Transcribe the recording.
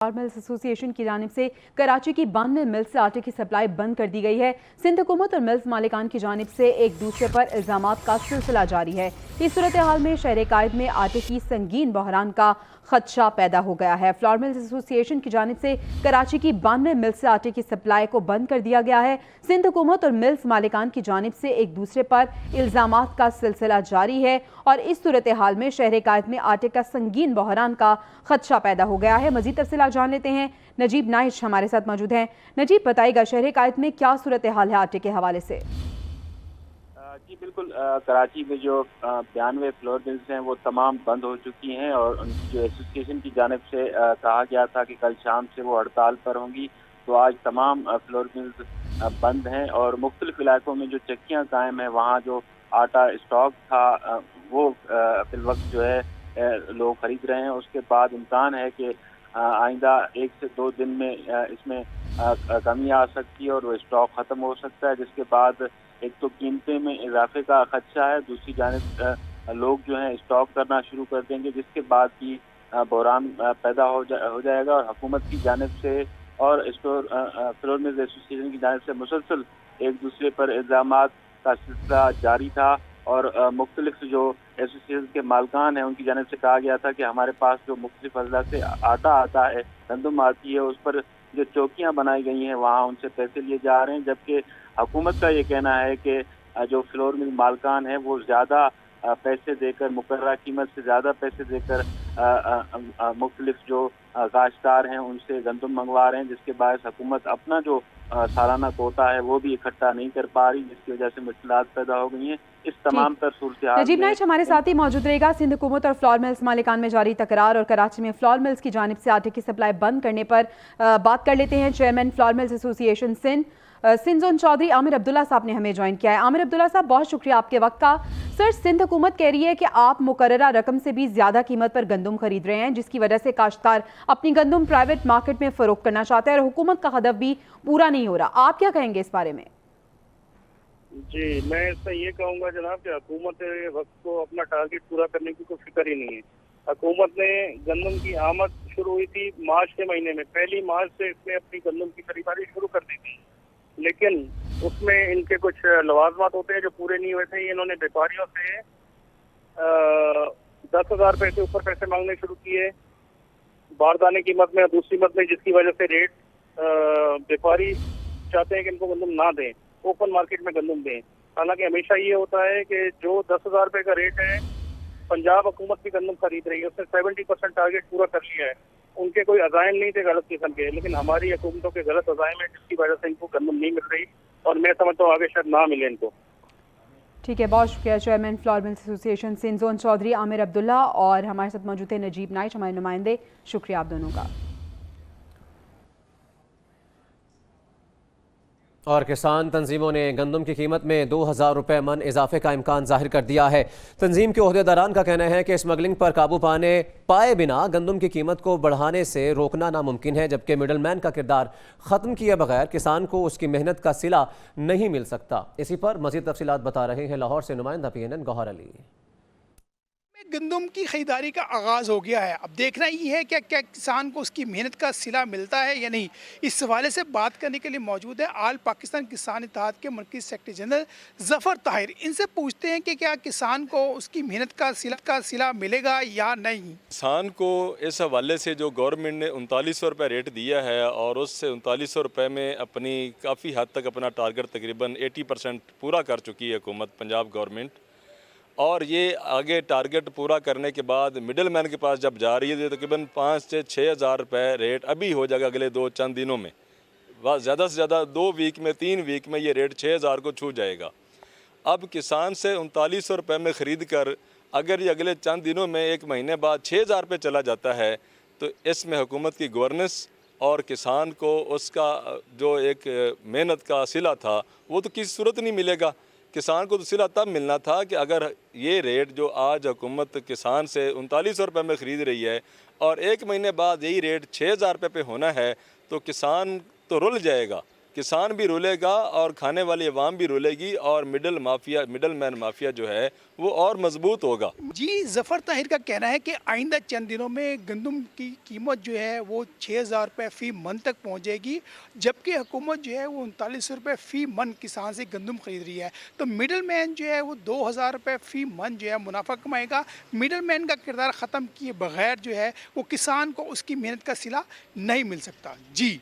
Mills association की जानिब से कराची की 92 मिल्स से आटे की सप्लाई बंद कर दी गई है। सिंध हुकूमत और मिल्स मालिकान की जानिब से एक दूसरे पर इल्जामात का सिलसिला जारी है। इस सूरत हाल में शहर कायद में आटे की संगीन बहरान का खदशा पैदा हो गया है। फ्लोर मिल्स एसोसिएशन की जानिब से कराची की 92 मिल्स से आटे की सप्लाई को बंद कर दिया गया है। सिंध हुकूमत और मिल्स मालिकान की जानिब से एक दूसरे पर इल्जामात का सिलसिला जारी है और इस सूरत हाल में शहर कायद में आटे का संगीन बहरान का खदशा पैदा हो गया है। मजीद तफसीलात जान लेते हैं। नजीब नाइश हमारे साथ मौजूद हैं। नजीब, बताइएगा शहर कायद में क्या सूरत हाल है आटे के हवाले से? जी बिल्कुल, कराची में जो 92 फ्लोर मिल्स हैं वो तमाम बंद हो चुकी हैं और उनकी जो एसोसिएशन की जानिब से कहा गया था कि कल शाम से वो हड़ताल पर होंगी, तो आज तमाम फ्लोर मिल्स बंद हैं और मुख्तलिफ इलाकों में जो चक्कियाँ कायम हैं वहाँ जो आटा स्टॉक था वो फिल वक्त जो है लोग खरीद रहे हैं। उसके बाद इम्कान है कि आइंदा 1 से 2 दिन में इसमें कमी आ सकती है और वो स्टॉक ख़त्म हो सकता है, जिसके बाद एक तो कीमतें में इजाफे का खदशा है, दूसरी जानिब लोग जो हैं स्टॉक करना शुरू कर देंगे, जिसके बाद भी बहरान पैदा हो जाएगा और हुकूमत की जानिब से और फ्लोर मिल्स एसोसिएशन की जानिब से मुसलसल एक दूसरे पर इल्ज़ामात का सिलसिला जारी था और मुख्तलिफ जो एसोसिएशन के मालकान हैं उनकी जानिब से कहा गया था कि हमारे पास जो मुख्तलिफ अजला से आटा आता है, गंदम आती है, उस पर जो चौकियाँ बनाई गई हैं वहाँ उनसे पैसे लिए जा रहे हैं, जबकि हुकूमत का ये कहना है कि जो फ्लोर मिल मालकान है वो ज़्यादा पैसे देकर, मुकर्रर कीमत से ज़्यादा पैसे देकर मुख्तलिफ जो काश्तकार हैं उनसे गंदम मंगवा रहे हैं, जिसके बायस हुकूमत अपना जो सालाना कोटा है वो भी इकट्ठा नहीं कर पा रही, जिसकी वजह से मुश्किलात पैदा हो गई हैं। इस तमाम तर सूरत हाल नजीब नाइश हमारे साथ ही मौजूद रहेगा। सिंध हुकूमत और फ्लोर मिल्स मालिकान में जारी तकरार और कराची में फ्लोर मिल्स की जानिब से आटे की सप्लाई बंद करने पर बात कर लेते हैं। Chairman flour mills association Sindh zone Chaudhry Aamir Abdullah साहब ने हमें ज्वाइन किया है। आमिर अब्दुल्ला साहब, बहुत शुक्रिया आपके वक्त का। सर, सिंध हुकूमत कह रही है कि आप मुकर्ररा रकम से भी ज्यादा कीमत पर गंदम खरीद रहे हैं, जिसकी वजह से काश्तकार अपनी गंदम प्राइवेट मार्केट में फरोख्त करना चाहता है और हुकूमत का हदफ भी पूरा नहीं हो रहा। आप क्या कहेंगे इस बारे में? जी, मैं इससे ये कहूँगा जनाब कि हुकूमत वक्त को अपना टारगेट पूरा करने की कोई फिक्र ही नहीं है। हुकूमत ने गंदम की आमद शुरू हुई थी मार्च के महीने में, 1 मार्च से इसने अपनी गंदम की खरीदारी शुरू कर दी थी, लेकिन उसमें इनके कुछ लवाजमात होते हैं जो पूरे नहीं हुए थे। इन्होंने व्यापारियों से 10,000 रुपये से ऊपर पैसे मांगने शुरू किए बारदाने की मद में, दूसरी मद में, जिसकी वजह से रेट व्यापारी चाहते हैं कि इनको गंदम ना दें, ओपन मार्केट में गंदम दें। हालांकि हमेशा ये होता है कि जो 10,000 रुपये का रेट है, पंजाब हुकूमत भी गंदम खरीद रही है, उसने 70% टारगेट पूरा कर लिया है। उनके कोई अज़ाइम नहीं थे गलत किस्म के, लेकिन हमारी हुकूमतों के गलत अज़ाइम है, जिसकी वजह से इनको गंदम नहीं मिल रही और मैं समझता हूँ आगे शायद ना मिले इनको। ठीक है, बहुत शुक्रिया। Chairman flour mills association Sindh zone Chaudhry Aamir Abdullah और हमारे साथ मौजूद है नजीब नाइश, हमारे नुमाइंदे। शुक्रिया आप दोनों का। और किसान तंजीमों ने गंदम की कीमत में 2,000 रुपये मन इजाफे का इम्कान जाहिर कर दिया है। तंजीम के ओहदेदारान का कहना है कि स्मगलिंग पर काबू पाए बिना गंदम की कीमत को बढ़ाने से रोकना नामुमकिन है, जबकि मिडल मैन का किरदार ख़त्म किए बगैर किसान को उसकी मेहनत का सिला नहीं मिल सकता। इसी पर मज़ीद तफसीलात बता रहे हैं लाहौर से नुमाइंदा PNN गौहर अली। गंदम की खरीदारी का आगाज़ हो गया है। अब देखना ये है कि क्या किसान को उसकी मेहनत का सिला मिलता है या नहीं। इस हवाले से बात करने के लिए मौजूद है आल पाकिस्तान किसान इत्तेहाद के मरकज़ी सेक्रेटरी जनरल ज़फ़र ताहिर। इनसे पूछते हैं कि क्या किसान को उसकी मेहनत का सिला मिलेगा या नहीं। किसान को इस हवाले से जो गवर्नमेंट ने 3900 रुपये रेट दिया है और उससे 3900 रुपये में अपनी काफ़ी हद तक अपना टारगेट तकरीबन 80% पूरा कर चुकी है हुकूमत पंजाब गवर्नमेंट, और ये आगे टारगेट पूरा करने के बाद मिडल मैन के पास जब जा रही है तकरीबन 5 से 6 हज़ार रुपये रेट अभी हो जाएगा अगले 2-4 दिनों में। ज़्यादा से ज़्यादा 2 वीक में 3 वीक में ये रेट 6,000 को छू जाएगा। अब किसान से 3900 रुपये में ख़रीद कर अगर ये अगले चंद दिनों में 1 महीने बाद 6,000 रुपये चला जाता है तो इसमें हुकूमत की गवर्नेंस और किसान को उसका जो एक मेहनत का सिला था वो तो किसी सूरत नहीं मिलेगा। किसान को तो सिला तब मिलना था कि अगर ये रेट जो आज हुकूमत किसान से 3900 रुपये में ख़रीद रही है और 1 महीने बाद यही रेट 6,000 रुपये पे होना है तो किसान तो रुल जाएगा। किसान भी रुलेगा और खाने वाली अवाम भी रुलेगी और मिडल मैन माफिया जो है वो और मजबूत होगा। जी, ज़फ़र ताहिर का कहना है कि आइंदा चंद दिनों में गंदम की कीमत जो है वो 6,000 रुपये फ़ी मन तक पहुंचेगी, जबकि हुकूमत जो है वो 39 रुपये फ़ी मन किसान से गंदम खरीद रही है। तो मिडल मैन जो है वो 2,000 रुपये फ़ी मन जो है मुनाफा कमाएगा। मिडल मैन का किरदार ख़त्म किए बगैर जो है वो किसान को उसकी मेहनत का सिला नहीं मिल सकता। जी।